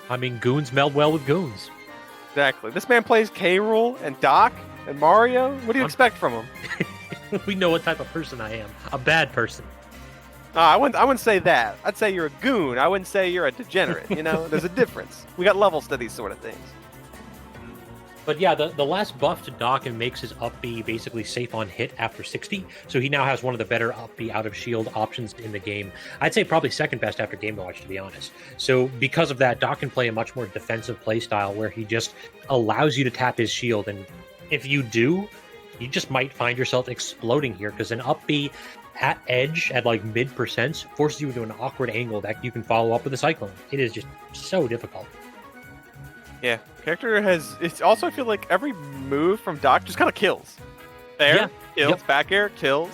I mean, goons meld well with goons. Exactly. This man plays K. Rool and Doc and Mario. What do you expect from him? We know what type of person I am. A bad person. I wouldn't say that. I'd say you're a goon. I wouldn't say you're a degenerate. You know, there's a difference. We got levels to these sort of things. But yeah, the last buff to Doc and makes his up B basically safe on hit after 60. So he now has one of the better up B out of shield options in the game. I'd say probably second best after Game & Watch, to be honest. So because of that, Doc can play a much more defensive play style where he just allows you to tap his shield. And if you do, you just might find yourself exploding here because an up B at edge at like mid percents forces you into an awkward angle that you can follow up with a cyclone. It is just so difficult. Yeah, character has. It's also, I feel like every move from Doc just kind of kills. Air, kills. Yep. Back air, kills.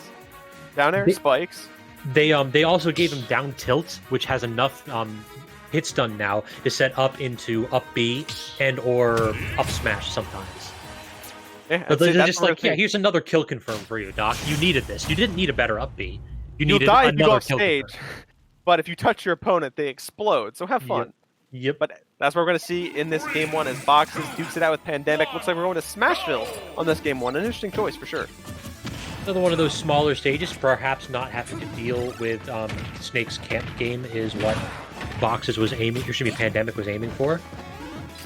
Down air, spikes. They also gave him down tilt, which has enough hit stun now to set up into up B and or up smash sometimes. Yeah, but they're just like, yeah, here's another kill confirm for you, Doc. You needed this. You didn't need a better up B. You'll die if you go off stage, but if you touch your opponent, they explode. So have fun. Yep. But that's what we're going to see in this Game 1 as Boxes dukes it out with Pandemic. Looks like we're going to Smashville on this Game 1. An interesting choice for sure. Another one of those smaller stages, perhaps not having to deal with Snake's camp game is what Boxes was aiming, or should be Pandemic was aiming for.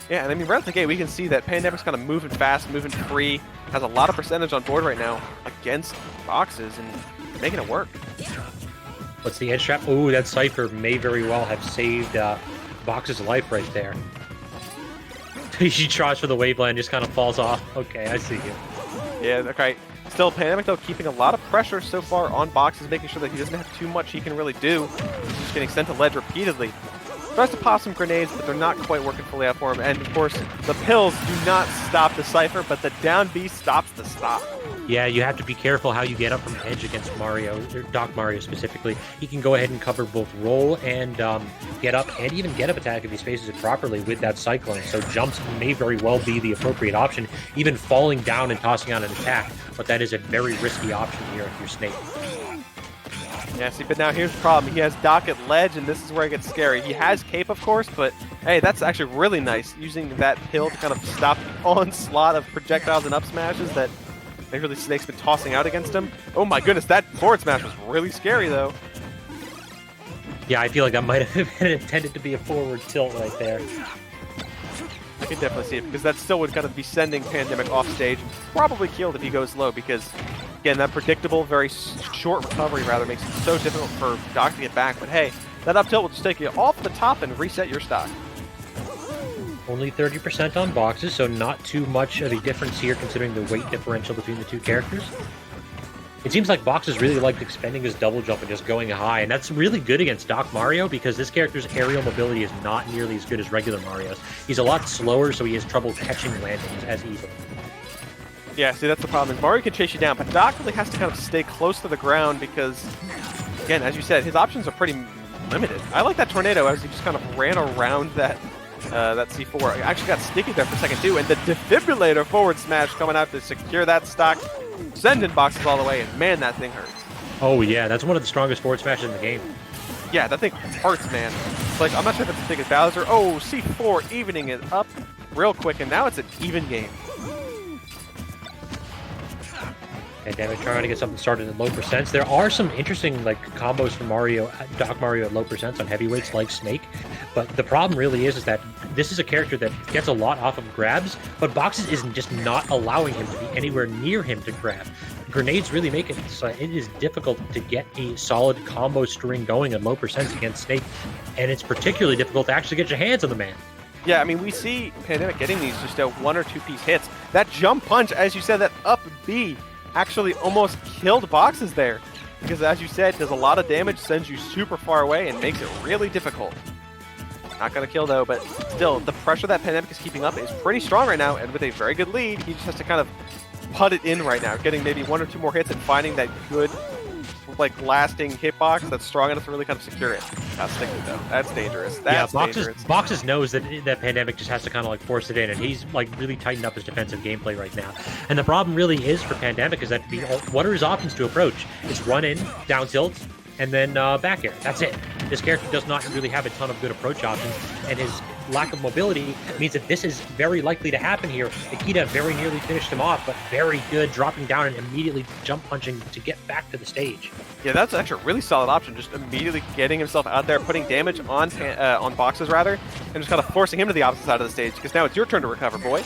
Yeah, and I mean, right out the gate, we can see that Pandemic's kind of moving fast, moving free, has a lot of percentage on board right now against Boxes and making it work. What's the edge trap? Oh, that Cypher may very well have saved Box's life right there. He tries for the waveland, just kind of falls off. Okay, I see you. Yeah, okay. Still, Pandemic, though, keeping a lot of pressure so far on Boxes, making sure that he doesn't have too much he can really do. He's just getting sent to ledge repeatedly. Tries to pop some grenades, but they're not quite working fully out for him. And, of course, the pills do not stop the Cypher, but the down B stops the stop. Yeah, you have to be careful how you get up from edge against Mario, or Doc Mario specifically. He can go ahead and cover both roll and get up, and even get up attack if he spaces it properly with that Cyclone. So jumps may very well be the appropriate option, even falling down and tossing out an attack. But that is a very risky option here if you're Snake. Yeah, see, but now here's the problem. He has Doc at ledge, and this is where it gets scary. He has Cape, of course, but hey, that's actually really nice, using that pill to kind of stop the onslaught of projectiles and up smashes that really Snake's been tossing out against him. Oh my goodness, that forward smash was really scary, though. Yeah, I feel like that might have been intended to be a forward tilt right there. I can definitely see it, because that still would kind of be sending Pandemic off stage, probably killed if he goes low, because again, that predictable, very short recovery rather makes it so difficult for Doc to get back. But hey, that up tilt will just take you off the top and reset your stock. Only 30% on Boxes, so not too much of a difference here considering the weight differential between the two characters. It seems like Boxes really liked expending his double jump and just going high, and that's really good against Doc Mario because this character's aerial mobility is not nearly as good as regular Mario's. He's a lot slower, so he has trouble catching landings as easily. Yeah, see, that's the problem. Is Mario can chase you down, but Doc really has to kind of stay close to the ground because, again, as you said, his options are pretty limited. I like that tornado as he just kind of ran around that C4. I actually got sticky there for a second, too, and the defibrillator forward smash coming out to secure that stock, sending Boxes all the way, and man, that thing hurts. Oh, yeah, that's one of the strongest forward smashes in the game. Yeah, that thing hurts, man. It's like, I'm not sure if it's as big as Bowser. Oh, C4 evening it up real quick, and now it's an even game. Pandemic trying to get something started in low percents. There are some interesting like combos for Mario, Doc Mario at low percents on heavyweights like Snake, but the problem really is that this is a character that gets a lot off of grabs, but Boxes isn't just not allowing him to be anywhere near him to grab. Grenades really make it so it is difficult to get a solid combo string going at low percents against Snake, and it's particularly difficult to actually get your hands on the man. Yeah, I mean, we see Pandemic getting these just one or two piece hits. That jump punch, as you said, that up B actually almost killed Boxes there. Because as you said, does a lot of damage, sends you super far away, and makes it really difficult. Not going to kill though, but still, the pressure that Pandemic is keeping up is pretty strong right now, and with a very good lead, he just has to kind of put it in right now, getting maybe one or two more hits and finding that good, like, lasting hitbox that's strong enough to really kind of secure it. That's sticky though. That's dangerous. That's dangerous. Boxes knows that Pandemic just has to kind of like force it in, and he's like really tightened up his defensive gameplay right now. And the problem really is for Pandemic is that what are his options to approach? It's run in, down tilt, and then back air. That's it. This character does not really have a ton of good approach options, and his lack of mobility means that this is very likely to happen here. Nikita very nearly finished him off, but very good, dropping down and immediately jump punching to get back to the stage. Yeah, that's actually a really solid option. Just immediately getting himself out there, putting damage on Boxes rather, and just kind of forcing him to the opposite side of the stage. Because now it's your turn to recover, boy.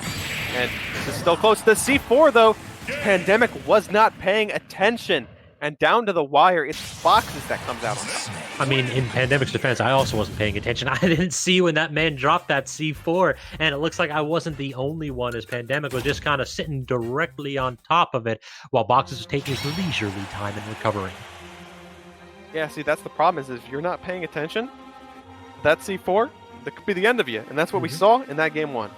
And this is still close. The C4 though, Pandemic was not paying attention. And down to the wire, it's Boxes that comes out on top. I mean, in Pandemic's defense, I also wasn't paying attention. I didn't see when that man dropped that C4, and it looks like I wasn't the only one, as Pandemic was just kind of sitting directly on top of it while Boxes was taking his leisurely time in recovering. Yeah, see, that's the problem is if you're not paying attention, that C4, that could be the end of you. And that's what we saw in that game 1.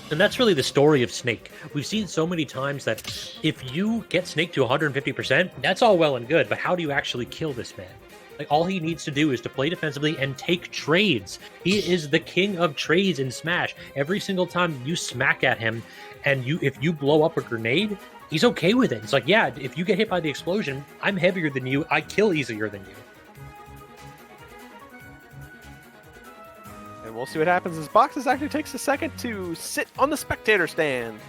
And that's really the story of Snake. We've seen so many times that if you get Snake to 150%, that's all well and good, but how do you actually kill this man? Like, all he needs to do is to play defensively and take trades. He is the king of trades in Smash. Every single time you smack at him, and if you blow up a grenade, he's okay with it. It's like, yeah, if you get hit by the explosion, I'm heavier than you, I kill easier than you. And we'll see what happens as Boxes actually takes a second to sit on the spectator stand.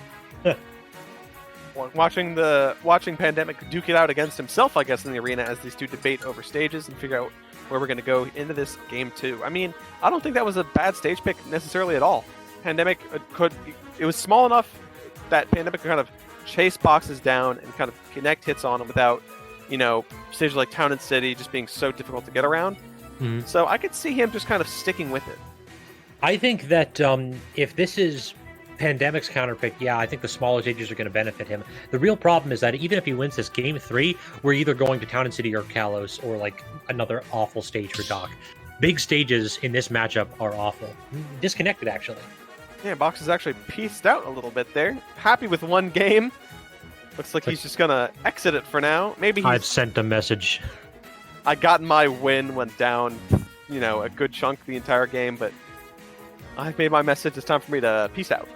Watching Pandemic duke it out against himself, I guess, in the arena as these two debate over stages and figure out where we're going to go into this game 2. I mean, I don't think that was a bad stage pick necessarily at all. Pandemic it was small enough that Pandemic could kind of chase Boxes down and kind of connect hits on him without, stages like Town and City just being so difficult to get around. So I could see him just kind of sticking with it. I think that if this is Pandemic's counterpick, yeah, I think the smaller stages are going to benefit him. The real problem is that even if he wins this game 3, we're either going to Town and City or Kalos or like another awful stage for Doc. Big stages in this matchup are awful. Disconnected, actually. Yeah, Boxes actually pieced out a little bit there. Happy with one game. Looks like he's just going to exit it for now. Maybe I've sent a message. I got my win, went down, a good chunk the entire game, but I've made my message. It's time for me to peace out.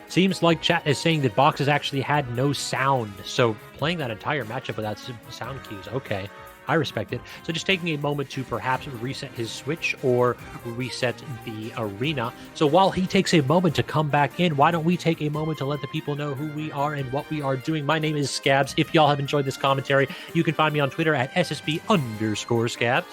Seems like chat is saying that Boxes actually had no sound, so playing that entire matchup without sound cues, okay, I respect it. So just taking a moment to perhaps reset his switch or reset the arena. So while he takes a moment to come back in, why don't we take a moment to let the people know who we are and what we are doing. My name is Scabs. If y'all have enjoyed this commentary, you can find me on Twitter at SSB_Scabs.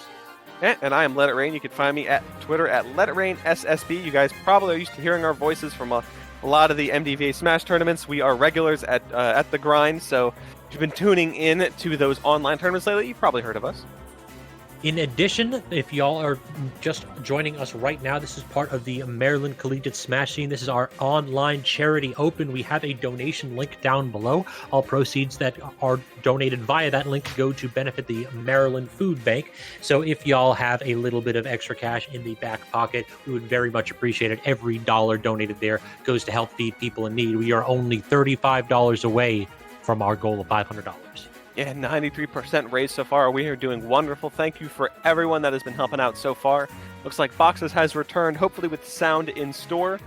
And I am Let It Rain. You can find me at Twitter at Let It Rain SSB. You guys probably are used to hearing our voices from a lot of the MDVA Smash tournaments. We are regulars at the grind, so if you've been tuning in to those online tournaments lately, you've probably heard of us. In addition, if y'all are just joining us right now, this is part of the Maryland Collegiate Smash Scene. This is our online charity open. We have a donation link down below. All proceeds that are donated via that link go to benefit the Maryland Food Bank. So if y'all have a little bit of extra cash in the back pocket, we would very much appreciate it. Every dollar donated there goes to help feed people in need. We are only $35 away from our goal of $500. Yeah, 93% raised so far. We are doing wonderful. Thank you for everyone that has been helping out so far. Looks like Boxes has returned, hopefully with sound in store.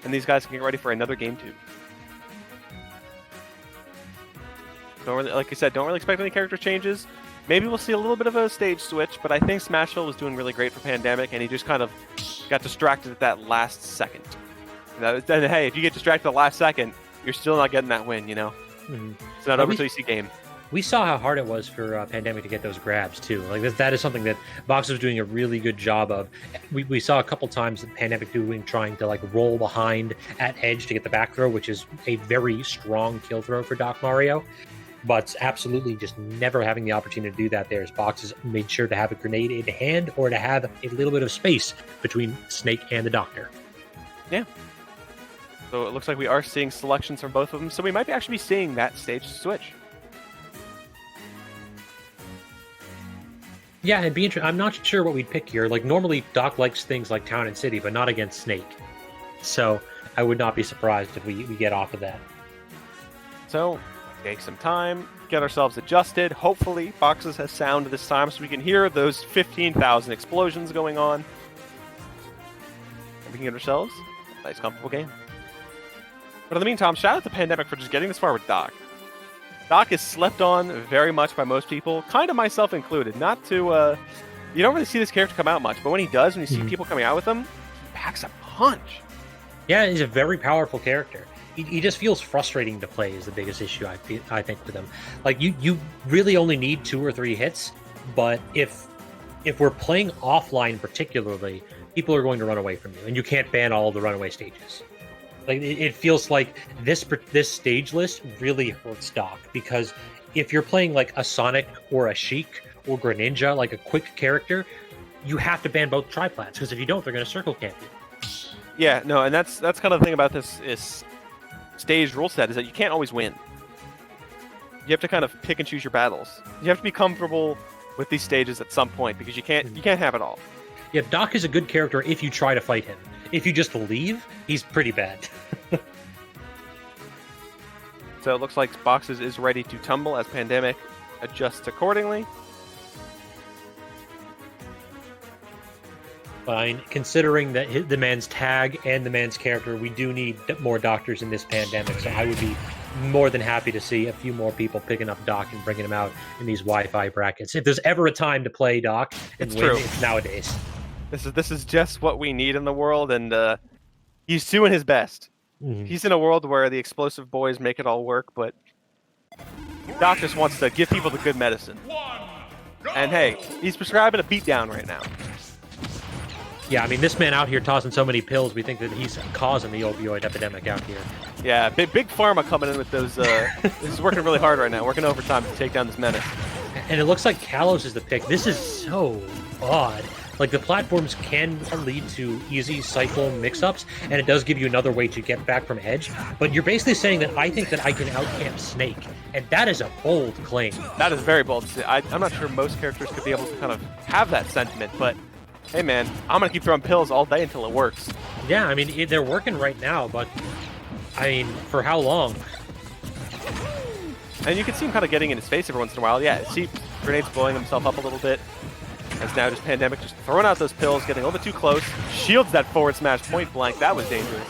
And these guys can get ready for another game 2. Like I said, don't really expect any character changes. Maybe we'll see a little bit of a stage switch, but I think Smashville was doing really great for Pandemic, and he just kind of got distracted at that last second. And hey, if you get distracted at the last second, you're still not getting that win, It's not over until you see game. We saw how hard it was for Pandemic to get those grabs, too. Like that is something that Box was doing a really good job of. We saw a couple times that Pandemic trying to roll behind at edge to get the back throw, which is a very strong kill throw for Doc Mario. But absolutely just never having the opportunity to do that there, as Boxes made sure to have a grenade in hand or to have a little bit of space between Snake and the Doctor. Yeah. So it looks like we are seeing selections from both of them, so we might actually be seeing that stage switch. Yeah, it'd be interesting. I'm not sure what we'd pick here. Normally Doc likes things like Town and City, but not against Snake. So I would not be surprised if we get off of that. So take some time, get ourselves adjusted. Hopefully Boxes has sound this time so we can hear those 15,000 explosions going on. And we can get ourselves a nice, comfortable game. But in the meantime, shout out to Pandemic for just getting this far with Doc. Doc is slept on very much by most people, kind of myself included. Not to, you don't really see this character come out much, but when he does, when you see people coming out with him, packs a punch. Yeah, he's a very powerful character. He just feels frustrating to play is the biggest issue I think with him. Like you really only need 2 or 3 hits, but if we're playing offline particularly, people are going to run away from you, and you can't ban all the runaway stages. Like it feels like this stage list really hurts Doc, because if you're playing like a Sonic or a Sheik or Greninja, like a quick character, you have to ban both triplats, because if you don't, they're going to circle camp you. Yeah, no, and that's kind of the thing about this is staged rule set, is that you can't always win. You have to kind of pick and choose your battles. You have to be comfortable with these stages at some point, because you can't have it all. Yeah, Doc is a good character if you try to fight him. If you just leave, he's pretty bad. So it looks like Boxes is ready to tumble as Pandemic adjusts accordingly. But I mean, considering that the man's tag and the man's character, we do need more doctors in this pandemic. So I would be more than happy to see a few more people picking up Doc and bringing him out in these Wi-Fi brackets. If there's ever a time to play Doc and win, it's nowadays. This is just what we need in the world, and he's doing his best. Mm-hmm. He's in a world where the explosive boys make it all work, but Doc just wants to give people the good medicine. And hey, he's prescribing a beatdown right now. Yeah, I mean, this man out here tossing so many pills, we think that he's causing the opioid epidemic out here. Yeah, big pharma coming in with those. He's working really hard right now, working overtime to take down this menace. And it looks like Kalos is the pick. This is so odd. Like, the platforms can lead to easy cyclone mix-ups, and it does give you another way to get back from edge. But you're basically saying that I think that I can outcamp Snake, and that is a bold claim. That is very bold. I'm not sure most characters could be able to kind of have that sentiment, but hey man, I'm going to keep throwing pills all day until it works. Yeah, I mean, they're working right now, but I mean, for how long? And you can see him kind of getting in his face every once in a while. Yeah, see Grenades blowing himself up a little bit. As now just Pandemic just throwing out those pills, getting a little bit too close. Shields that forward smash point blank. That was dangerous.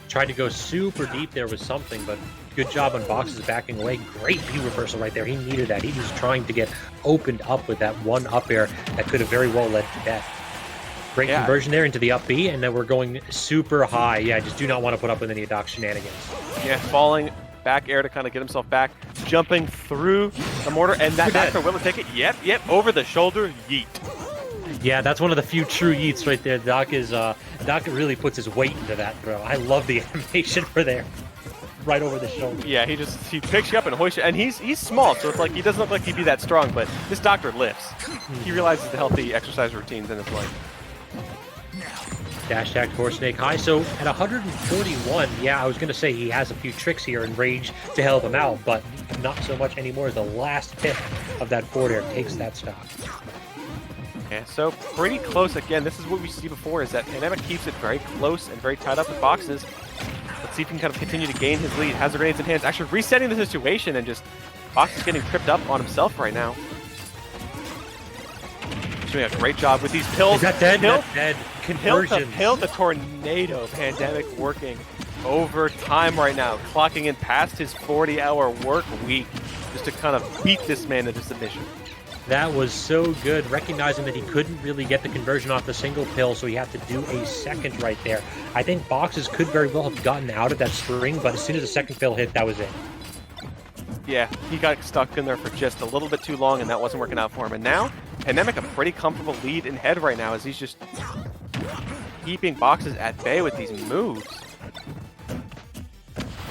Tried to go super deep there with something, but good job on Boxes backing away. Great B reversal right there. He needed that. He was trying to get opened up with that one up air that could have very well led to death. Great conversion there into the up B, and then we're going super high. Yeah, just do not want to put up with any Doc shenanigans. Yeah, falling back air to kind of get himself back, jumping through the mortar, and that back throw will take it. Yep, over the shoulder, yeet. Yeah, that's one of the few true yeets right there. Doc really puts his weight into that throw. I love the animation for there. Right over the shoulder. Yeah, he picks you up and hoists you, and he's small, so it's like he doesn't look like he'd be that strong, but this doctor lifts. He realizes the healthy exercise routines in his life. Dash attack for Snake High. So at 141, yeah, I was going to say he has a few tricks here and Rage to help him out, but not so much anymore. The last hit of that forward air takes that stock. Yeah, so pretty close. Again, this is what we see before, is that Pandemic keeps it very close and very tied up with Boxes. Let's see if he can kind of continue to gain his lead. Has the grenades in hands, actually resetting the situation, and just Boxes getting tripped up on himself right now. Doing a great job with these pills. Is that dead? That's dead. Conversion. Kill the tornado. Pandemic working overtime right now, clocking in past his 40-hour work week just to kind of beat this man into submission. That was so good, recognizing that he couldn't really get the conversion off the single pill, so he had to do a second right there. I think Boxes could very well have gotten out of that string, but as soon as the second pill hit, that was it. Yeah, he got stuck in there for just a little bit too long, and that wasn't working out for him. And now, Pandemic a pretty comfortable lead in head right now, as he's just keeping Boxes at bay with these moves.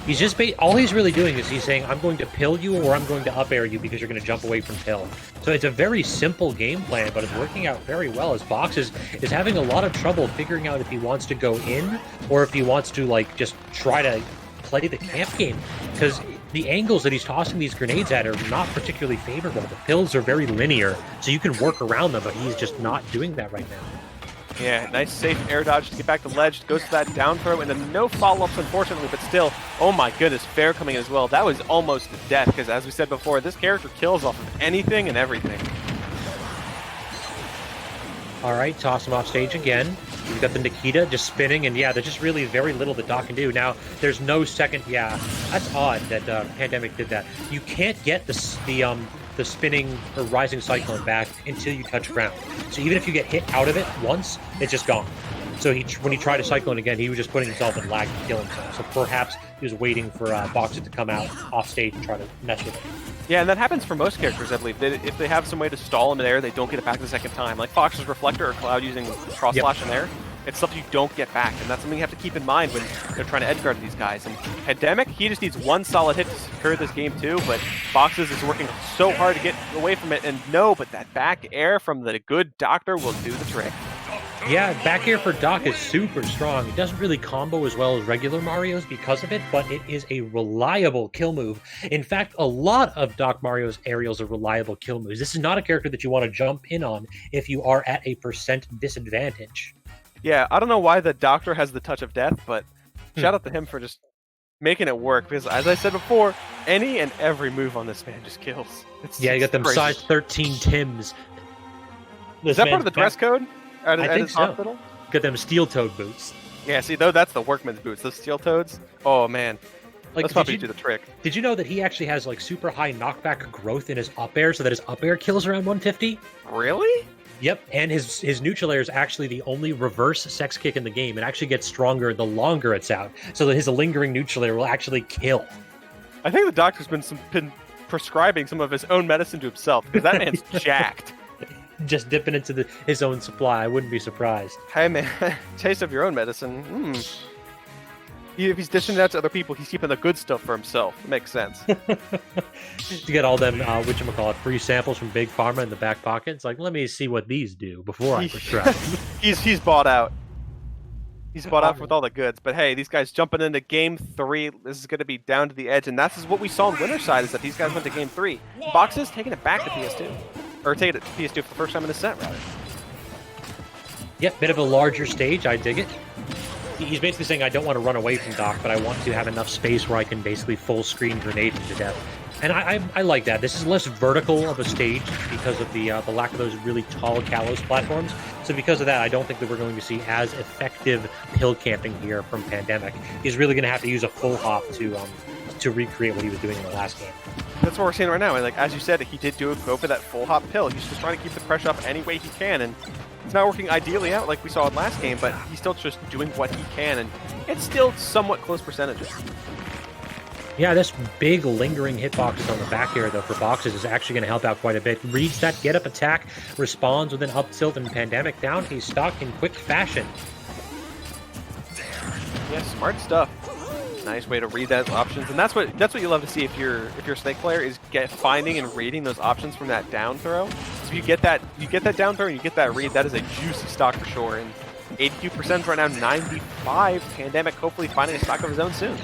He's just all he's really doing is he's saying, I'm going to pill you or I'm going to up air you because you're going to jump away from pill. So it's a very simple game plan, but it's working out very well, as Boxes is having a lot of trouble figuring out if he wants to go in or if he wants to like just try to play the camp game, because the angles that he's tossing these grenades at are not particularly favorable. The pills are very linear, so you can work around them, but he's just not doing that right now. Yeah, nice safe air dodge to get back to ledge. Goes to that down throw, and then no follow-ups, unfortunately, but still, oh my goodness, fair coming in as well. That was almost death, because as we said before, this character kills off of anything and everything. All right, toss him off stage again. We've got the Nikita just spinning, and yeah, there's just really very little that Doc can do. Now, there's no second, yeah, that's odd that Pandemic did that. You can't get the spinning or rising cyclone back until you touch ground. So even if you get hit out of it once, it's just gone. So when he tried to cyclone again, he was just putting himself in lag to kill himself. So perhaps he was waiting for Boxes to come out off stage and try to mess with him. Yeah, and that happens for most characters, I believe. If they have some way to stall him in air, they don't get it back the second time. Like Fox's Reflector or Cloud using Cross Slash in air, it's stuff you don't get back, and that's something you have to keep in mind when they're trying to edgeguard these guys. And Pandemic, he just needs one solid hit to secure this game too, but Boxes is working so hard to get away from it, and but that back air from the good Doctor will do the trick. Yeah, back air for Doc is super strong. It doesn't really combo as well as regular Mario's because of it, but it is a reliable kill move. In fact, a lot of Doc Mario's aerials are reliable kill moves. This is not a character that you want to jump in on if you are at a percent disadvantage. Yeah, I don't know why the Doctor has the touch of death, but shout out to him for just making it work, because as I said before, any and every move on this man just kills. You got them size 13 Tims. Is that part of the dress code? I think his so. hospital? Got them steel-toed boots. Yeah, see, though, that's the workman's boots. Those steel toads. Oh man, Like, let's probably do the trick. Did you know that he actually has like super high knockback growth in his up air, so that his up air kills around 150? Really? Yep, and his neutral air is actually the only reverse sex kick in the game. It actually gets stronger the longer it's out, so that his lingering neutral air will actually kill. I think the Doctor's been prescribing some of his own medicine to himself, because that man's jacked. Just dipping into his own supply. I wouldn't be surprised. Hey man, taste of your own medicine. If he's dishing it out to other people, he's keeping the good stuff for himself. It makes sense. You get all them, whatchamacallit, free samples from Big Pharma in the back pocket. It's like, let me see what these do before I prescribe. He's bought out. He's bought out with all the goods. But hey, these guys jumping into Game 3. This is going to be down to the edge. And that's what we saw on winner's side, is that these guys went to Game 3. Boxes taking it back to PS2. Or taking it to PS2 for the first time in the set, rather. Yep, bit of a larger stage. I dig it. He's basically saying, I don't want to run away from Doc, but I want to have enough space where I can basically full screen grenade him to death. And I like that. This is less vertical of a stage because of the lack of those really tall Kalos platforms. So because of that, I don't think that we're going to see as effective hill camping here from Pandemic. He's really going to have to use a full hop to recreate what he was doing in the last game. That's what we're seeing right now. And like as you said, he did go for that full hop pill. He's just trying to keep the pressure up any way he can, and it's not working ideally out like we saw in last game, but he's still just doing what he can, and it's still somewhat close percentages. Yeah, this big lingering hitboxes on the back air, though, for Boxes is actually going to help out quite a bit. Reads that get-up attack, responds with an up tilt and Pandemic down. He's stock in quick fashion. Yeah, smart stuff. Nice way to read those options, and that's what you love to see if you're a Snake player, is finding and reading those options from that down throw. So if you get that down throw and you get that read, that is a juicy stock for sure. And 82% right now, 95. Pandemic hopefully finding a stock of his own soon.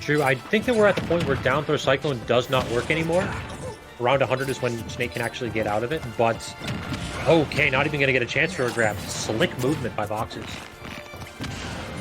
True. I think that we're at the point where down throw Cyclone does not work anymore. Around 100 is when Snake can actually get out of it, but okay, not even going to get a chance for a grab. Slick movement by Boxes.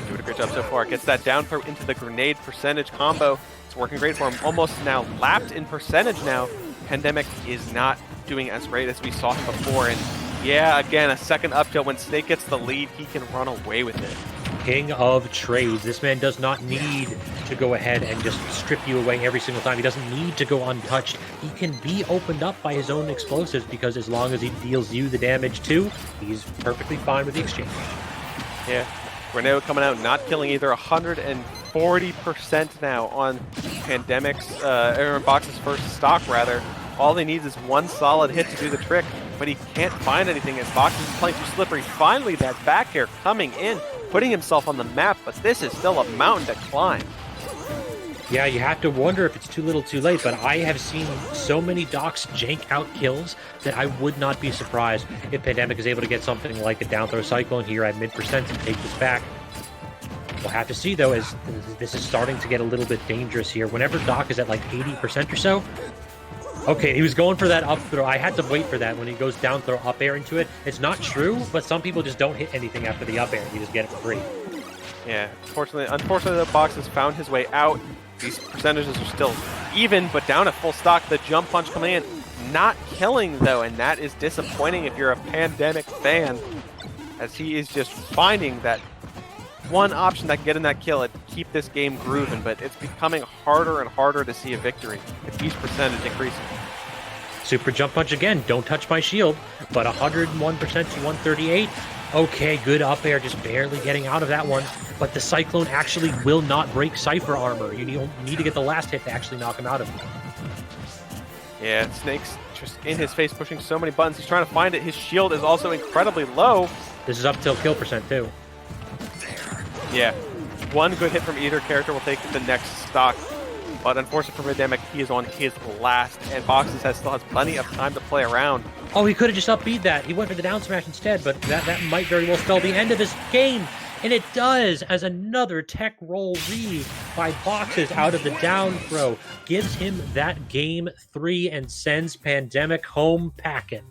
Doing a great job so far. Gets that down throw into the grenade percentage combo. It's working great for him. Almost now lapped in percentage now. Pandemic is not doing as great as we saw him before. And yeah, again, a second up tilt. When Snake gets the lead, he can run away with it. King of trades. This man does not need to go ahead and just strip you away every single time. He doesn't need to go untouched. He can be opened up by his own explosives, because as long as he deals you the damage too, he's perfectly fine with the exchange. Yeah. Grenade coming out, not killing either. 140% now on Pandemic's, Box's first stock, rather. All he needs is one solid hit to do the trick, but he can't find anything as Boxes is playing too slippery. Finally, that back air coming in, putting himself on the map, but this is still a mountain to climb. Yeah, you have to wonder if it's too little too late, but I have seen so many Docs jank out kills that I would not be surprised if Pandemic is able to get something like a down throw Cyclone here at mid-percent and take this back. We'll have to see, though, as this is starting to get a little bit dangerous here. Whenever Doc is at like 80% or so, okay, he was going for that up throw. I had to wait for that when he goes down throw up air into it. It's not true, but some people just don't hit anything after the up air. You just get it for free. Yeah, unfortunately, the Box has found his way out. These percentages are still even, but down at full stock. The jump punch coming in, not killing though, and that is disappointing if you're a Pandemic fan, as he is just finding that one option that can get in that kill and keep this game grooving, but it's becoming harder and harder to see a victory if each percentage increases. Super jump punch again, don't touch my shield, but 101% to 138. Okay, good up air, just barely getting out of that one. But the Cyclone actually will not break Cypher armor. You need to get the last hit to actually knock him out of it. Yeah, Snake's just in his face, pushing so many buttons. He's trying to find it. His shield is also incredibly low. This is up till kill percent, too. Yeah, one good hit from either character will take the next stock. But unfortunately for Pandemic, he is on his last, and Boxes still has plenty of time to play around. Oh, he could have just upbeat that. He went for the down smash instead, but that might very well spell the end of his game. And it does, as another tech roll read by Boxes out of the down throw gives him that game 3 and sends Pandemic home packing.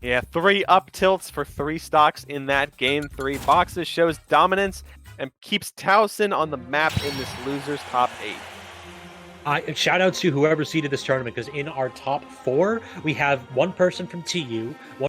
Yeah, 3 up tilts for 3 stocks in that game 3. Boxes shows dominance and keeps Towson on the map in this loser's top 8. Shout out to whoever seeded this tournament, because in our top 4, we have one person from TU, one